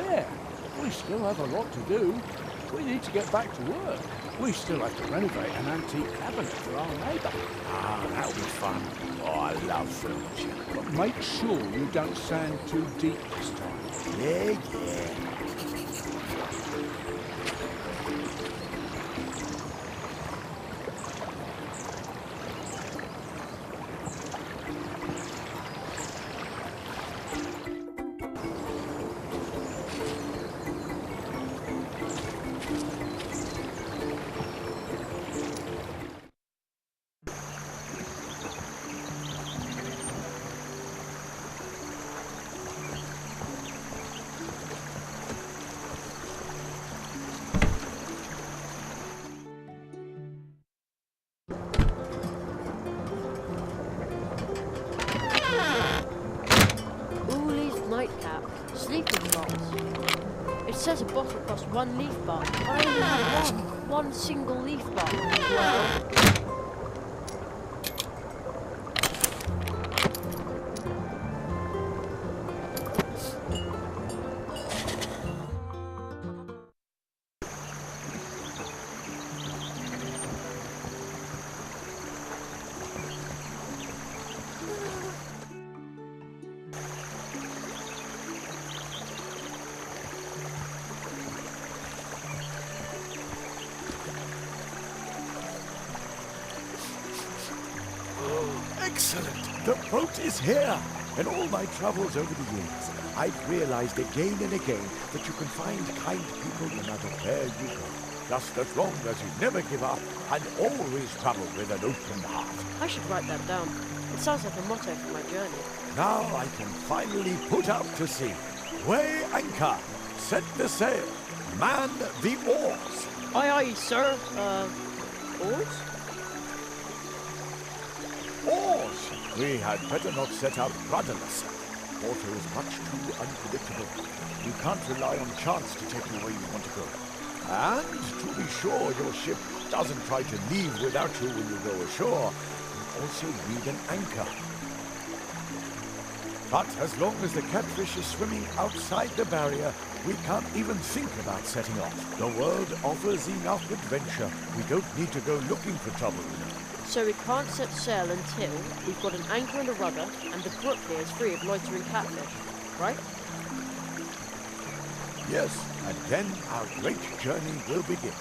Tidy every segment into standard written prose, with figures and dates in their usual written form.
fair. We still have a lot to do. We need to get back to work. We still have to renovate an antique cabinet for our neighbour. Ah, that'll be fun. Oh, I love furniture. But make sure you don't sand too deep this time. Yeah. Nightcap, sleeping box. It says a bottle costs 1 leaf bar. I only have one single leaf bar. Well, Excellent! The boat is here! In all my travels over the years, I've realized again and again that you can find kind people no matter where you go. Just as long as you never give up and always travel with an open heart. I should write that down. It sounds like a motto for my journey. Now I can finally put out to sea. Weigh anchor, set the sail, man the oars. Aye, aye, sir. Oars? Oars! We had better not set out rudderless. Water is much too unpredictable. You can't rely on chance to take you where you want to go. And to be sure your ship doesn't try to leave without you when you go ashore, you also need an anchor. But as long as the catfish is swimming outside the barrier, we can't even think about setting off. The world offers enough adventure. We don't need to go looking for trouble. So we can't set sail until we've got an anchor and a rudder, and the brook here is free of loitering catfish, right? Yes, and then our great journey will begin.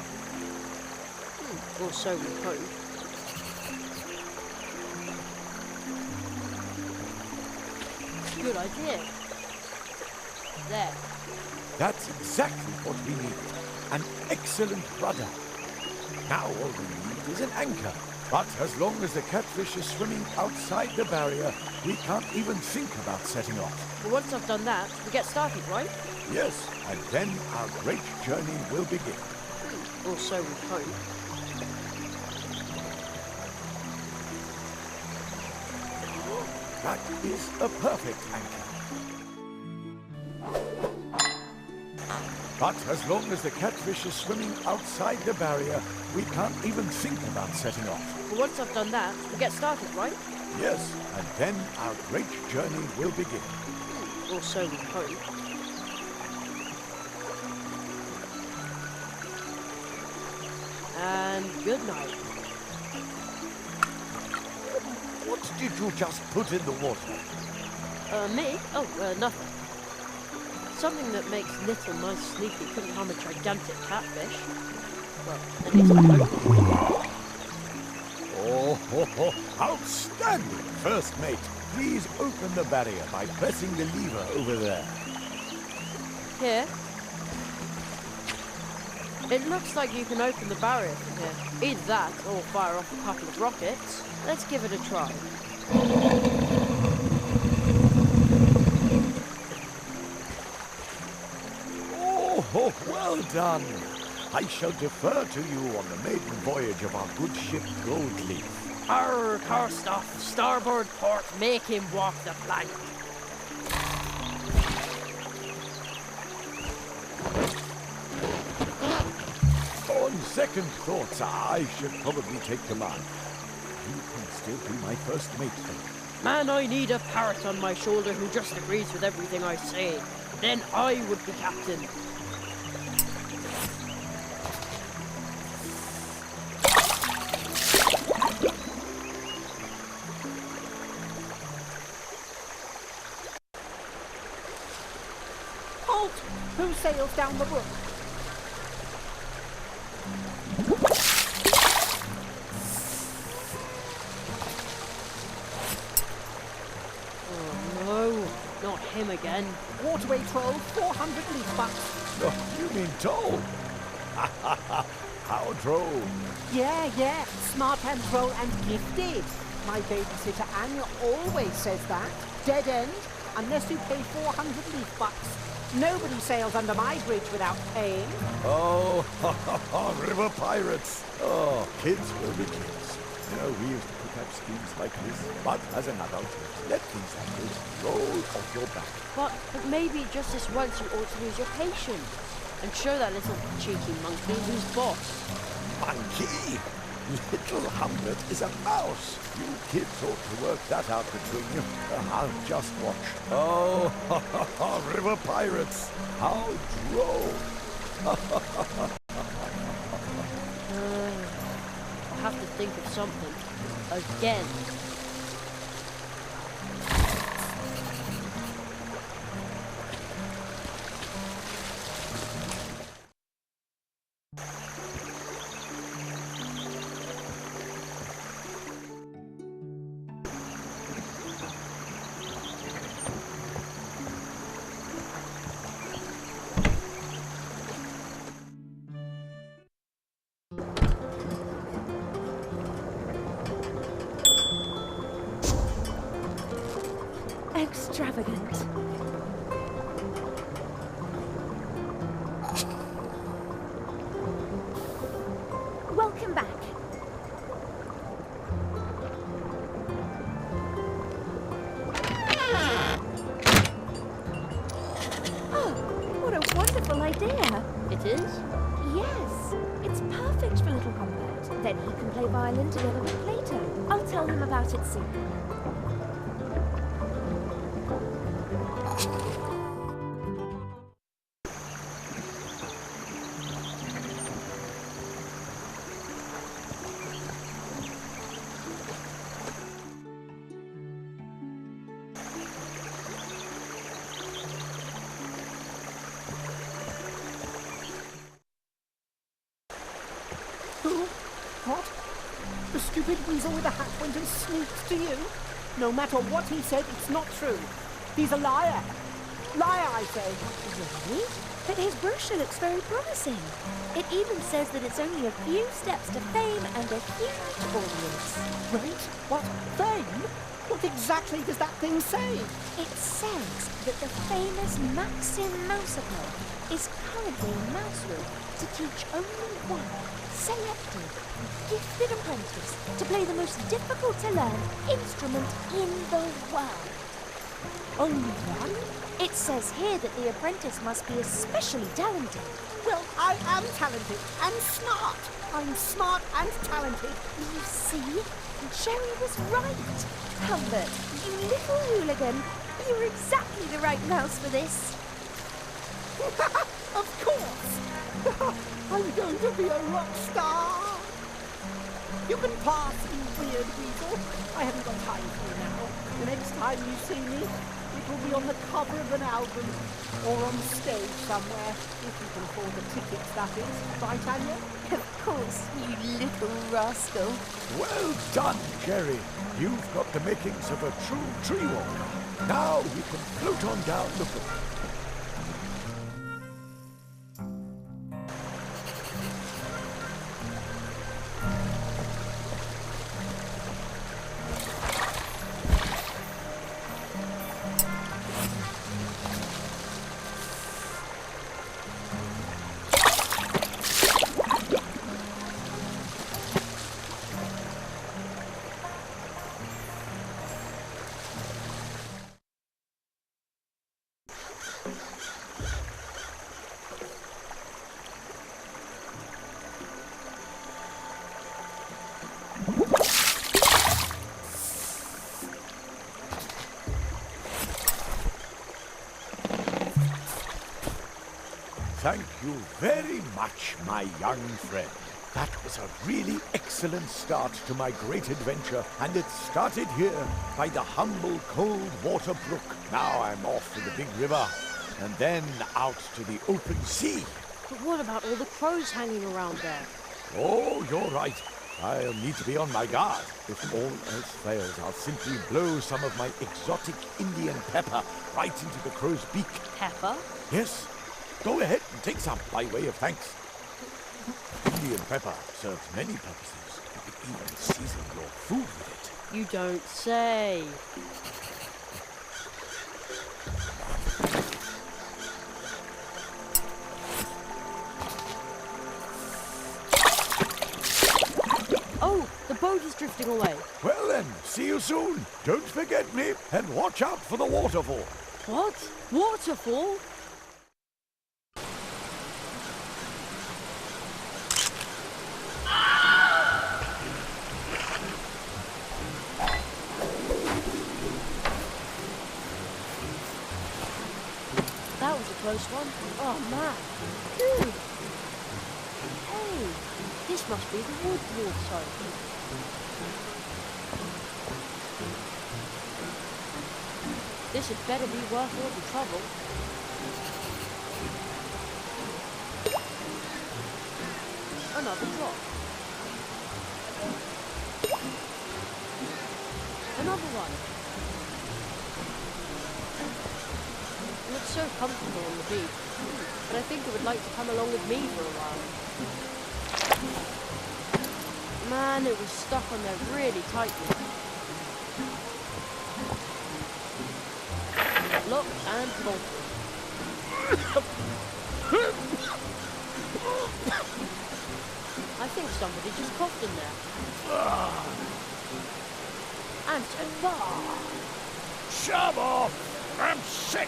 Or so we hope. Good idea. There. That's exactly what we need. An excellent rudder. Now all we need is an anchor. But as long as the catfish is swimming outside the barrier, we can't even think about setting off. Well, once I've done that, we get started, right? Yes, and then our great journey will begin. Or so we hope. That is a perfect anchor. But as long as the catfish is swimming outside the barrier, we can't even think about setting off. Well, once I've done that, we get started, right? Yes, and then our great journey will begin. Or so we hope. And good night. What did you just put in the water? Me? Oh, nothing. Something that makes little nice Sleepy couldn't harm a gigantic catfish. Well, at least I hope. Oh, outstanding! First mate, please open the barrier by pressing the lever over there. Here? It looks like you can open the barrier from here. Either that, or fire off a couple of rockets. Let's give it a try. Oh, well done! I shall defer to you on the maiden voyage of our good ship Goldleaf. Arr, cast off, starboard port, make him walk the plank. On second thoughts, I should probably take command. You can still be my first mate, though. Man, I need a parrot on my shoulder who just agrees with everything I say. Then I would be captain. Halt! Who sails down the brook? Oh no, not him again. Waterway troll, 400 leaf bucks. Oh, you mean Toll? How droll. Yeah, smart and droll and gifted. My babysitter Anya always says that. Dead end, unless you pay 400 leaf bucks. Nobody sails under my bridge without paying. Oh, river pirates. Oh, kids will be kids. You know, we used to pick up schemes like this, but as an adult, let these angles roll off your back. But maybe just this once you ought to lose your patience and show that little cheeky monkey who's boss. Monkey! Little Hamlet is a mouse. You kids ought to work that out between you. I'll just watch. Oh, river pirates. How droll. I'll have to think of something. Again. Extravagant. Welcome back. Oh, what a wonderful idea. It is? Yes, it's perfect for little Humbert. Then he can play violin together with Plato. I'll tell him about it soon. Who? What? The stupid weasel with the hat went and sneaked to you? No matter what he said, it's not true. He's a liar. Liar, I say. Really? But his brochure looks very promising. It even says that it's only a few steps to fame and a huge audience. Right? What? Fame? What exactly does that thing say? It says that the famous Maxim Mouseapple is currently in Mousewood to teach only one selected, gifted apprentice to play the most difficult to learn instrument in the world. Only one? It says here that the apprentice must be especially talented. Well, I am talented and smart. I'm smart and talented. You see? Jerry was right. Humbert, you little hooligan. You're exactly the right mouse for this. Of course. I'm going to be a rock star. You can pass, you weird weasel. I haven't got time for you now. The next time you see me, it will be on the cover of an album or on stage somewhere, if you can afford the tickets, that is. Right, Anya? Of course, you little rascal. Well done, Jerry. You've got the makings of a true tree walker. Now you can float on down the brook. Thank you very much, my young friend. That was a really excellent start to my great adventure, and it started here by the humble cold water brook. Now I'm off to the big river, and then out to the open sea. But what about all the crows hanging around there? Oh, you're right. I'll need to be on my guard. If all else fails, I'll simply blow some of my exotic Indian pepper right into the crow's beak. Pepper? Yes. Go ahead and take some by way of thanks. Indian pepper serves many purposes. You could even season your food with it. You don't say. Oh, the boat is drifting away. Well then, see you soon. Don't forget me, and watch out for the waterfall. What? Waterfall? That was a close one. Oh man. Phew. Hey, this must be the wood water. This had better be worth all the trouble. Another drop. Another one. It looks so comfortable on the beach, but I think it would like to come along with me for a while. Man, it was stuck on there really tightly. Lock and bolted. I think somebody just coughed in there. And said, bah! Shove off! I'm sick!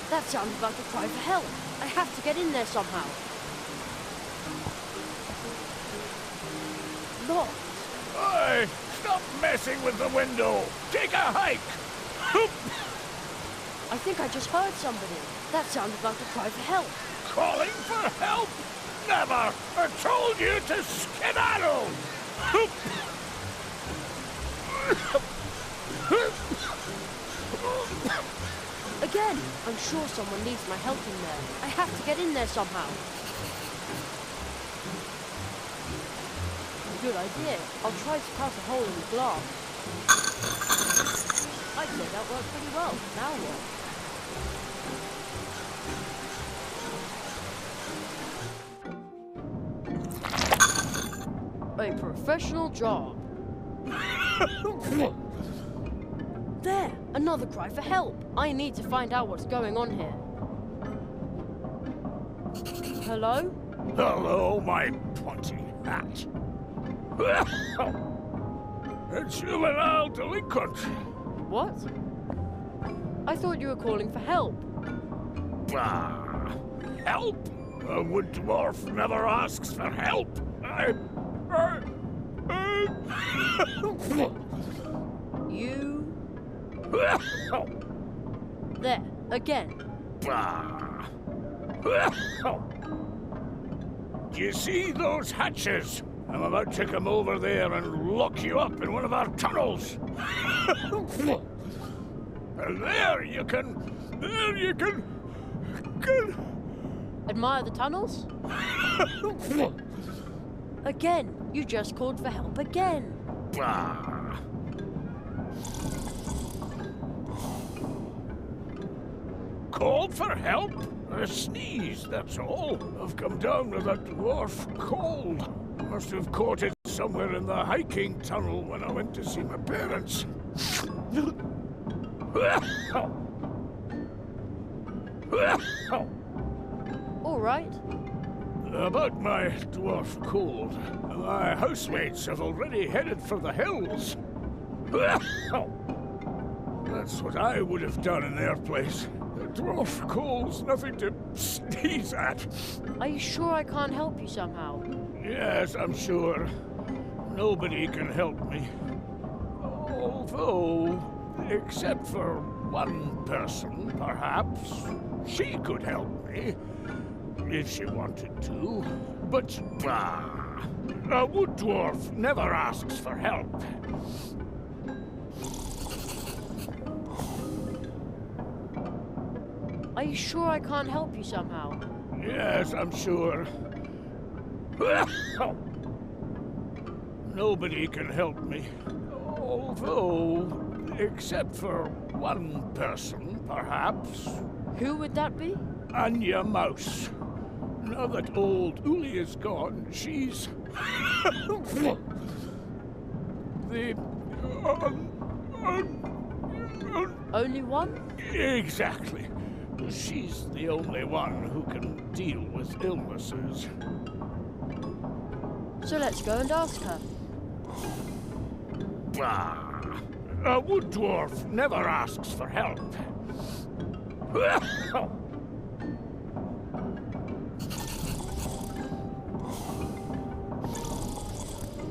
That sounded like a cry for help. I have to get in there somehow. Locked. Hey, stop messing with the window! Take a hike! I think I just heard somebody. That sounded like a cry for help. Calling for help? Never! I told you to skedaddle! Again, I'm sure someone needs my help in there. I have to get in there somehow. Good idea. I'll try to cut a hole in the glass. I'd say that worked pretty well. Now what? A professional job. There! Another cry for help! I need to find out what's going on here. Hello? Hello, my pointy hat. A juvenile delinquent. What? I thought you were calling for help. Ah, help? A wood dwarf never asks for help. You... There, again. Do you see those hatches? I'm about to come over there and lock you up in one of our tunnels. And there you can... Admire the tunnels? Again, you just called for help again. Called for help? A sneeze, that's all. I've come down with a dwarf cold. Must have caught it somewhere in the hiking tunnel when I went to see my parents. All right. About my dwarf cold, my housemates have already headed for the hills. That's what I would have done in their place. A dwarf cold's nothing to sneeze at. Are you sure I can't help you somehow? Yes, I'm sure. Nobody can help me. Although, except for one person, perhaps, she could help me, if she wanted to. But, bah! A wood dwarf never asks for help. Are you sure I can't help you somehow? Yes, I'm sure. Nobody can help me. Although, except for one person, perhaps. Who would that be? Anya Mouse. Now that old Uli is gone, she's... the... Only one? Exactly. She's the only one who can deal with illnesses. So let's go and ask her. Bah! A wood dwarf never asks for help.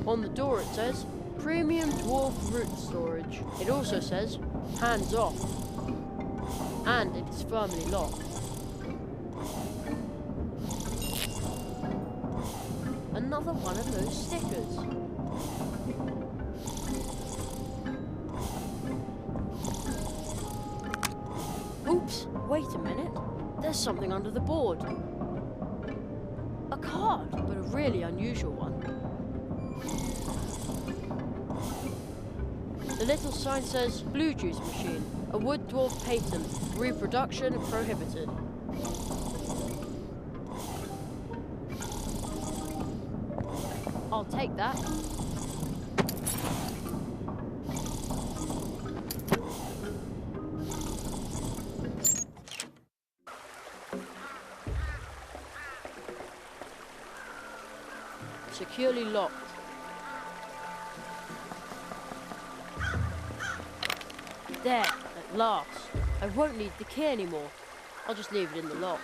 On the door it says, Premium Dwarf Root Storage. It also says, hands off. And it is firmly locked. Another one of those stickers. Oops, wait a minute. There's something under the board. A card, but a really unusual one. The little sign says, Blue Juice Machine, a wood dwarf patent, reproduction prohibited. I'll take that. Securely locked. There, at last. I won't need the key anymore. I'll just leave it in the lock.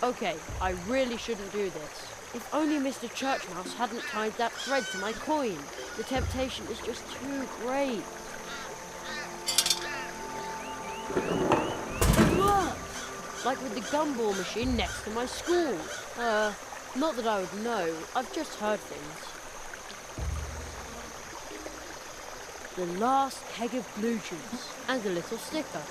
Okay, I really shouldn't do this. If only Mr. Churchmouse hadn't tied that thread to my coin. The temptation is just too great. It works! Like with the gumball machine next to my school. Not that I would know. I've just heard things. The last keg of blue juice. And a little sticker.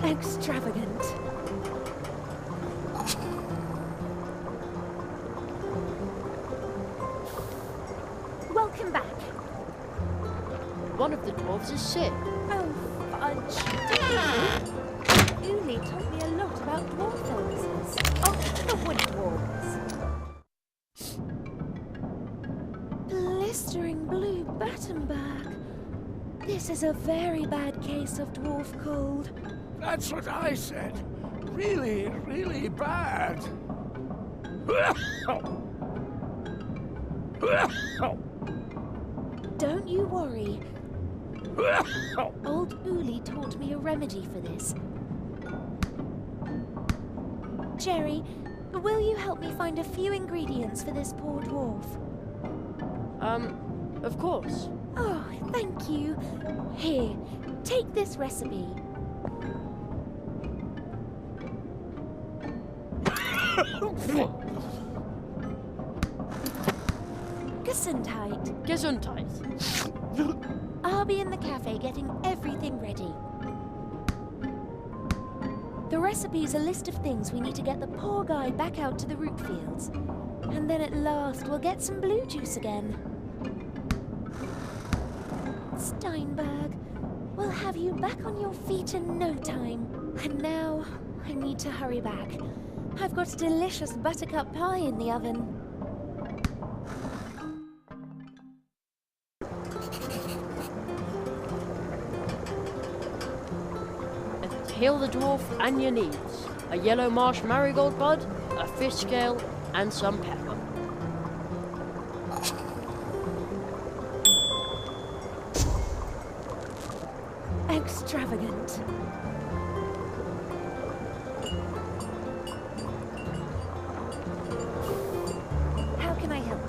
Extravagant. Welcome back. One of the dwarves is sick. Oh, fudge. Uli taught me a lot about dwarf illnesses. Oh, the wood dwarves. Blistering blue Battenberg. This is a very bad case of dwarf cold. That's what I said. Really, really bad. Don't you worry. Old Uli taught me a remedy for this. Jerry, will you help me find a few ingredients for this poor dwarf? Of course. Oh, thank you. Here, take this recipe. Gesundheit. Gesundheit. I'll be in the cafe getting everything ready. The recipe's a list of things we need to get the poor guy back out to the root fields. And then at last we'll get some blue juice again. Steinberg, we'll have you back on your feet in no time. And now, I need to hurry back. I've got a delicious buttercup pie in the oven. Heal the dwarf and your needs. A yellow marsh marigold bud, a fish scale, and some pepper. Extravagant. How can I help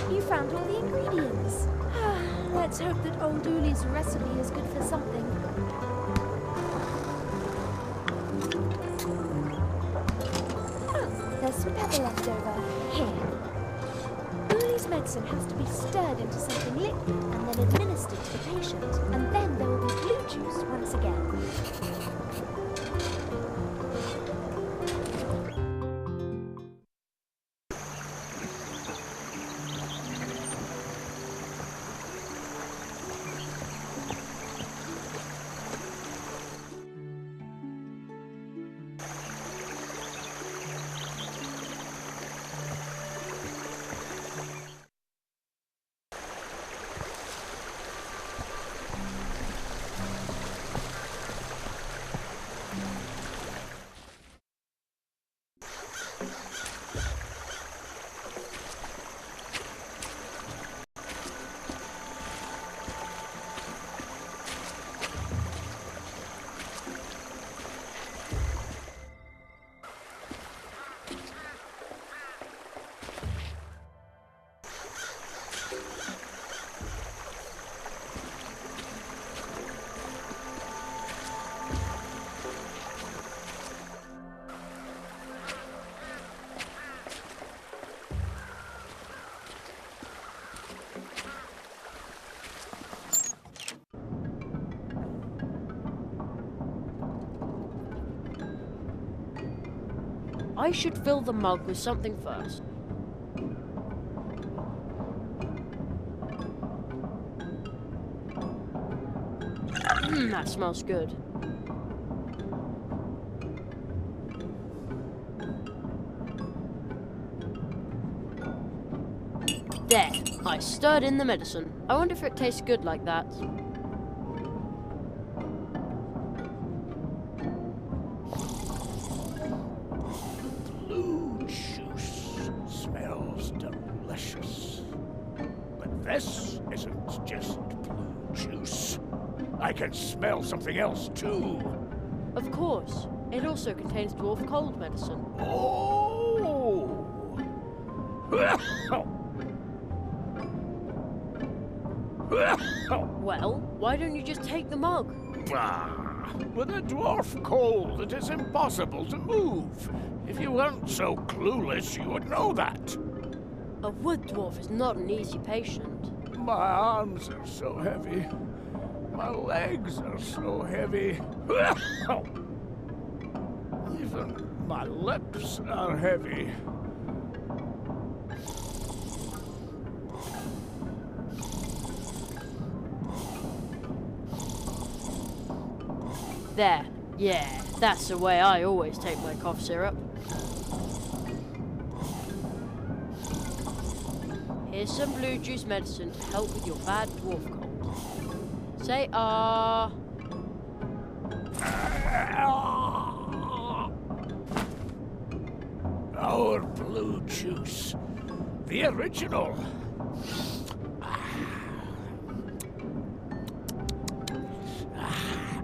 you? You found all the ingredients. Let's hope that old Uli's recipe is good for something. Oh, there's some pepper left over. Here. Uli's medicine has to be stirred into something liquid and then administered to the patient. And then there will be blue juice once again. I should fill the mug with something first. That smells good. There, I stirred in the medicine. I wonder if it tastes good like that. Blue juice smells delicious. But this isn't just blue juice. I can smell something else too. Of course, it also contains dwarf cold medicine. Oh! Well, why don't you just take the mug? Bah! With a dwarf cold, it is impossible to move. If you weren't so clueless, you would know that. A wood dwarf is not an easy patient. My arms are so heavy. My legs are so heavy. Even my lips are heavy. There. Yeah, that's the way I always take my cough syrup. Here's some blue juice medicine to help with your bad dwarf cold. Say ah. Our blue juice. The original.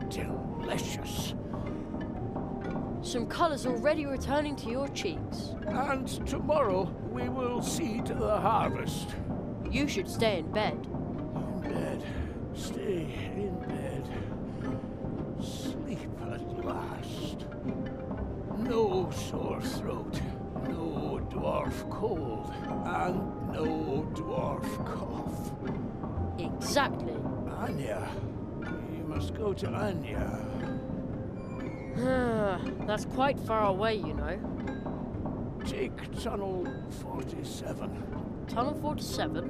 Delicious. Some colour's already returning to your cheeks. And tomorrow we will see to the harvest. You should stay in bed. In bed. Stay in bed. Sleep at last. No sore throat. No dwarf cold. And no dwarf cough. Exactly. Anya. You must go to Anya. That's quite far away, you know. Take tunnel 47. Tunnel 47?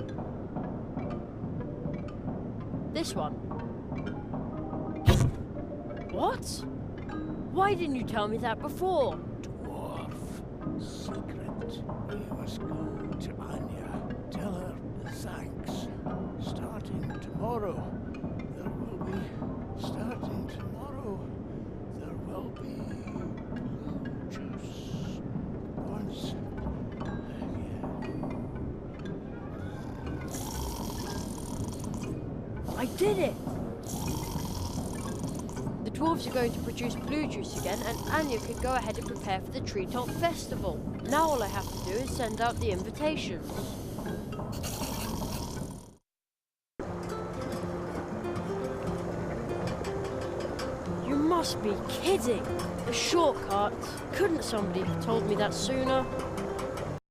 This one? What? Why didn't you tell me that before? Dwarf secret. You must go to Anya. Tell her thanks. Starting tomorrow, there will be. Starting tomorrow, there will be blue juice once again. I did it! The dwarves are going to produce blue juice again, and Anya could go ahead and prepare for the Treetop Festival. Now all I have to do is send out the invitations. You must be kidding! A shortcut? Couldn't somebody have told me that sooner?